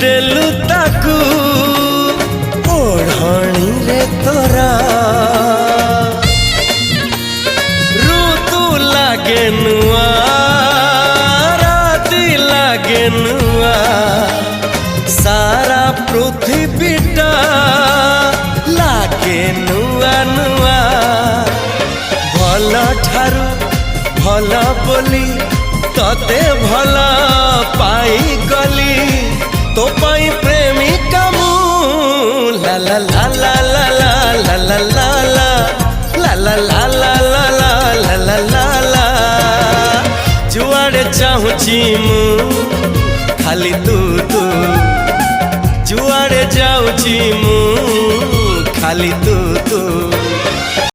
ଦେଲୁ ତାକୁ ଓଢ଼ଣୀରେ ତୋରା ଋତୁ ଲାଗେ ନୂଆ ରାତି ଲାଗେ ନୂଆ ସାରା ପୃଥିବୀଟା ଲାଗେ ନୂଆ ନୂଆ ଭଲ ଠାରୁ ଭଲ ବୋଲି तते भल पाईगली तो पाई प्रेमिका मु ला ला ला ला ला ला ला ला ला ला ला ला ला ला ला ला ला ला जुआड़े चाहूची मु खाली तू तू जुआड़े जाऊची मु खाली तू तू।